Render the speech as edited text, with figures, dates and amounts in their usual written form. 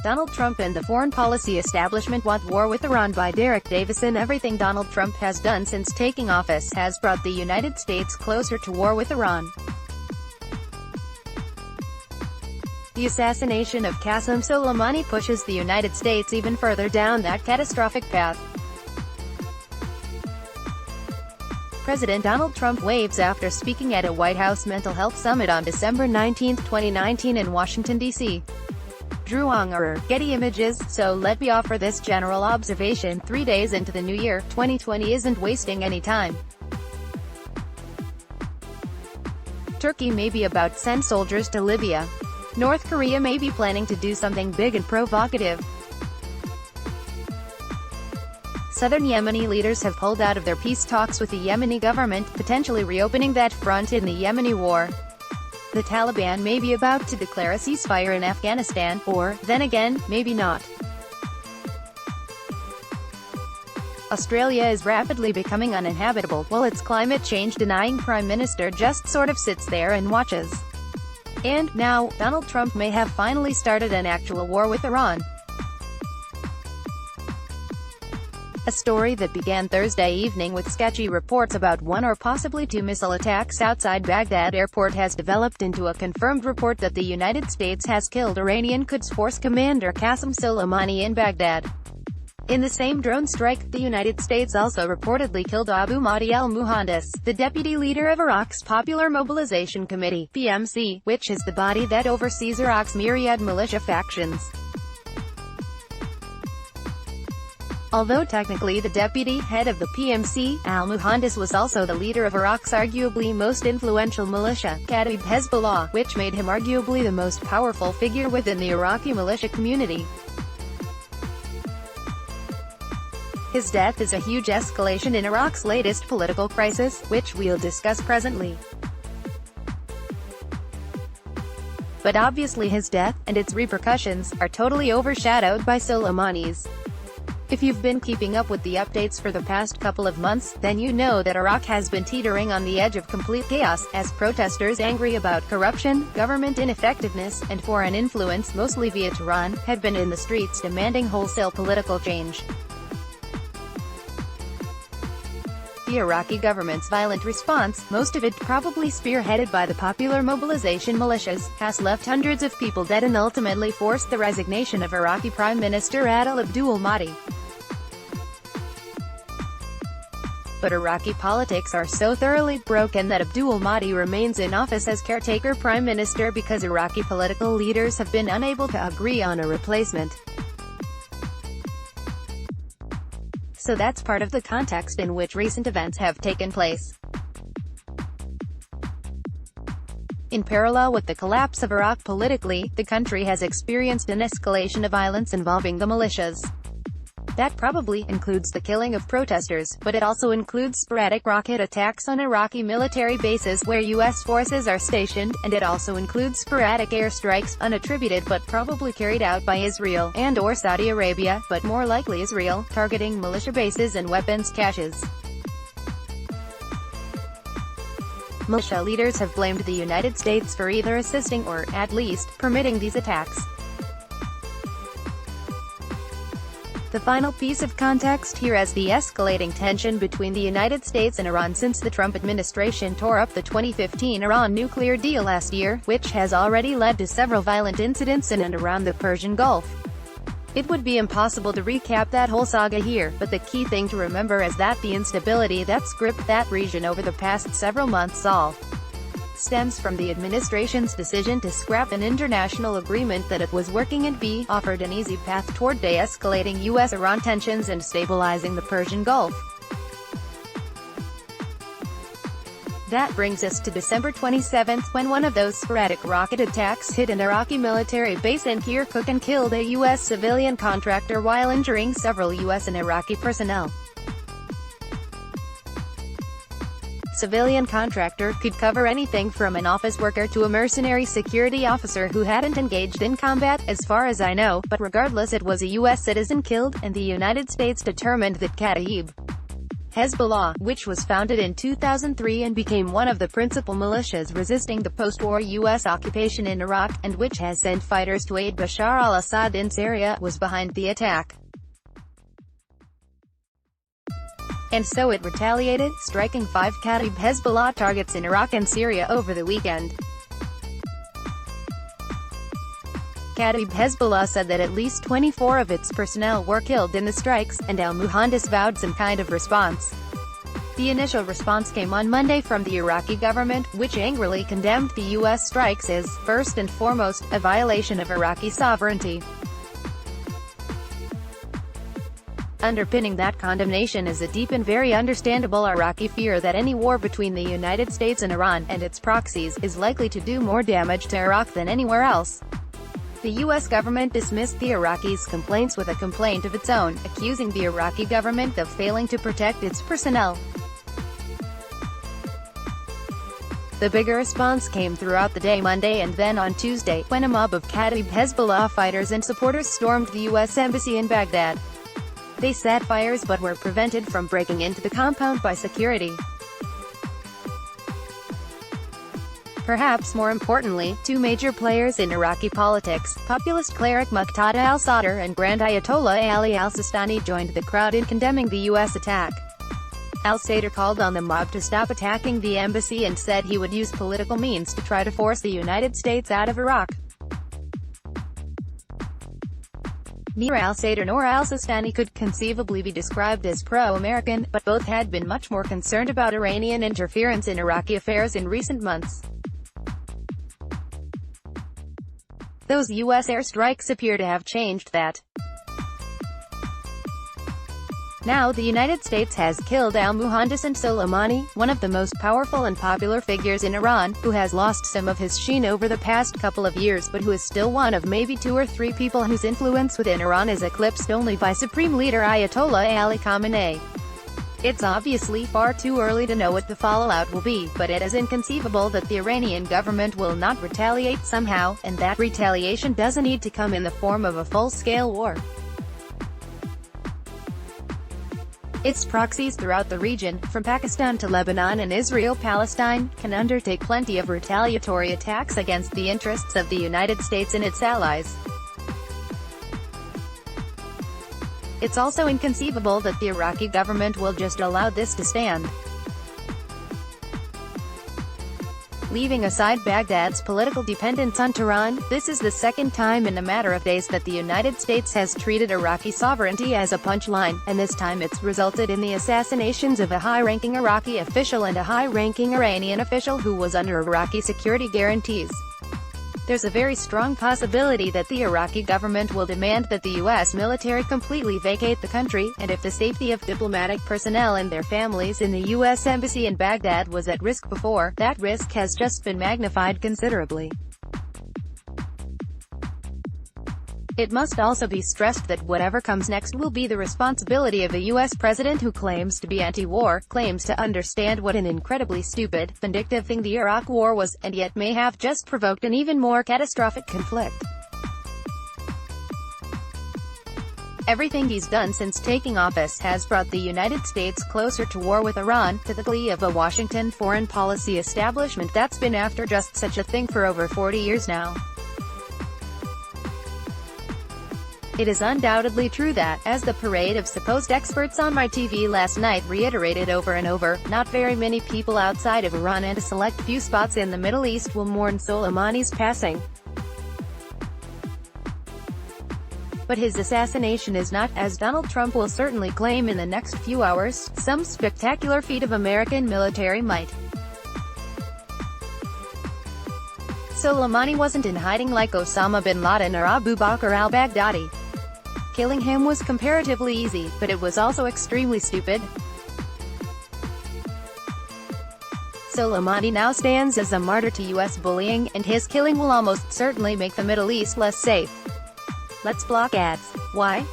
Donald Trump and the Foreign Policy Establishment Want War with Iran by Derek Davison. Everything Donald Trump has done since taking office has brought the United States closer to war with Iran. The assassination of Qassem Soleimani pushes the United States even further down that catastrophic path. President Donald Trump waves after speaking at a White House mental health summit on December 19, 2019 in Washington, D.C. Drew Ungerer, Getty Images. So let me offer this general observation: 3 days into the new year, 2020 isn't wasting any time. Turkey may be about to send soldiers to Libya. North Korea may be planning to do something big and provocative. Southern Yemeni leaders have pulled out of their peace talks with the Yemeni government, potentially reopening that front in the Yemeni war. The Taliban may be about to declare a ceasefire in Afghanistan, or, then again, maybe not. Australia is rapidly becoming uninhabitable, while its climate change-denying Prime Minister just sort of sits there and watches. And, now, Donald Trump may have finally started an actual war with Iran. A story that began Thursday evening with sketchy reports about one or possibly two missile attacks outside Baghdad airport has developed into a confirmed report that the United States has killed Iranian Quds Force commander Qassem Soleimani in Baghdad. In the same drone strike, the United States also reportedly killed Abu Mahdi al-Muhandis, the deputy leader of Iraq's Popular Mobilization Committee, PMC, which is the body that oversees Iraq's myriad militia factions. Although technically the deputy head of the PMC, al-Muhandis was also the leader of Iraq's arguably most influential militia, Kataib Hezbollah, which made him arguably the most powerful figure within the Iraqi militia community. His death is a huge escalation in Iraq's latest political crisis, which we'll discuss presently. But obviously his death, and its repercussions, are totally overshadowed by Soleimani's. If you've been keeping up with the updates for the past couple of months, then you know that Iraq has been teetering on the edge of complete chaos, as protesters angry about corruption, government ineffectiveness, and foreign influence, mostly via Tehran, have been in the streets demanding wholesale political change. The Iraqi government's violent response, most of it probably spearheaded by the Popular Mobilization militias, has left hundreds of people dead and ultimately forced the resignation of Iraqi Prime Minister Adel Abdul Mahdi. But Iraqi politics are so thoroughly broken that Abdul Mahdi remains in office as caretaker prime minister because Iraqi political leaders have been unable to agree on a replacement. So that's part of the context in which recent events have taken place. In parallel with the collapse of Iraq politically, the country has experienced an escalation of violence involving the militias. That probably includes the killing of protesters, but it also includes sporadic rocket attacks on Iraqi military bases where U.S. forces are stationed, and it also includes sporadic airstrikes, unattributed but probably carried out by Israel, and/or Saudi Arabia, but more likely Israel, targeting militia bases and weapons caches. Militia leaders have blamed the United States for either assisting or, at least, permitting these attacks. The final piece of context here is the escalating tension between the United States and Iran since the Trump administration tore up the 2015 Iran nuclear deal last year, which has already led to several violent incidents in and around the Persian Gulf. It would be impossible to recap that whole saga here, but the key thing to remember is that the instability that's gripped that region over the past several months all stems from the administration's decision to scrap an international agreement that it was working and offered an easy path toward de-escalating U.S.-Iran tensions and stabilizing the Persian Gulf. That brings us to December 27, when one of those sporadic rocket attacks hit an Iraqi military base in Kirkuk and killed a U.S. civilian contractor while injuring several U.S. and Iraqi personnel. Civilian contractor could cover anything from an office worker to a mercenary security officer who hadn't engaged in combat, as far as I know, but regardless it was a U.S. citizen killed, and the United States determined that Kataib Hezbollah, which was founded in 2003 and became one of the principal militias resisting the post-war U.S. occupation in Iraq, and which has sent fighters to aid Bashar al-Assad in Syria, was behind the attack. And so it retaliated, striking 5 Kataib Hezbollah targets in Iraq and Syria over the weekend. Kataib Hezbollah said that at least 24 of its personnel were killed in the strikes, and al-Muhandis vowed some kind of response. The initial response came on Monday from the Iraqi government, which angrily condemned the U.S. strikes as, first and foremost, a violation of Iraqi sovereignty. Underpinning that condemnation is a deep and very understandable Iraqi fear that any war between the United States and Iran, and its proxies, is likely to do more damage to Iraq than anywhere else. The U.S. government dismissed the Iraqis' complaints with a complaint of its own, accusing the Iraqi government of failing to protect its personnel. The bigger response came throughout the day Monday and then on Tuesday, when a mob of Kataib Hezbollah fighters and supporters stormed the U.S. Embassy in Baghdad. They set fires but were prevented from breaking into the compound by security. Perhaps more importantly, 2 major players in Iraqi politics, populist cleric Muqtada al-Sadr and Grand Ayatollah Ali al-Sistani, joined the crowd in condemning the U.S. attack. Al-Sadr called on the mob to stop attacking the embassy and said he would use political means to try to force the United States out of Iraq. Neither al-Sadr nor al-Sistani could conceivably be described as pro-American, but both had been much more concerned about Iranian interference in Iraqi affairs in recent months. Those U.S. airstrikes appear to have changed that. Now the United States has killed al-Muhandis and Soleimani, one of the most powerful and popular figures in Iran, who has lost some of his sheen over the past couple of years but who is still one of maybe 2 or 3 people whose influence within Iran is eclipsed only by Supreme Leader Ayatollah Ali Khamenei. It's obviously far too early to know what the fallout will be, but it is inconceivable that the Iranian government will not retaliate somehow, and that retaliation doesn't need to come in the form of a full-scale war. Its proxies throughout the region, from Pakistan to Lebanon and Israel-Palestine, can undertake plenty of retaliatory attacks against the interests of the United States and its allies. It's also inconceivable that the Iraqi government will just allow this to stand. Leaving aside Baghdad's political dependence on Tehran, this is the second time in a matter of days that the United States has treated Iraqi sovereignty as a punchline, and this time it's resulted in the assassinations of a high-ranking Iraqi official and a high-ranking Iranian official who was under Iraqi security guarantees. There's a very strong possibility that the Iraqi government will demand that the U.S. military completely vacate the country, and if the safety of diplomatic personnel and their families in the U.S. Embassy in Baghdad was at risk before, that risk has just been magnified considerably. It must also be stressed that whatever comes next will be the responsibility of a U.S. president who claims to be anti-war, claims to understand what an incredibly stupid, vindictive thing the Iraq War was, and yet may have just provoked an even more catastrophic conflict. Everything he's done since taking office has brought the United States closer to war with Iran, to the glee of a Washington foreign policy establishment that's been after just such a thing for over 40 years now. It is undoubtedly true that, as the parade of supposed experts on my TV last night reiterated over and over, not very many people outside of Iran and a select few spots in the Middle East will mourn Soleimani's passing. But his assassination is not, as Donald Trump will certainly claim in the next few hours, some spectacular feat of American military might. Soleimani wasn't in hiding like Osama bin Laden or Abu Bakr al-Baghdadi. Killing him was comparatively easy, but it was also extremely stupid. Soleimani now stands as a martyr to U.S. bullying, and his killing will almost certainly make the Middle East less safe. Let's block ads. Why?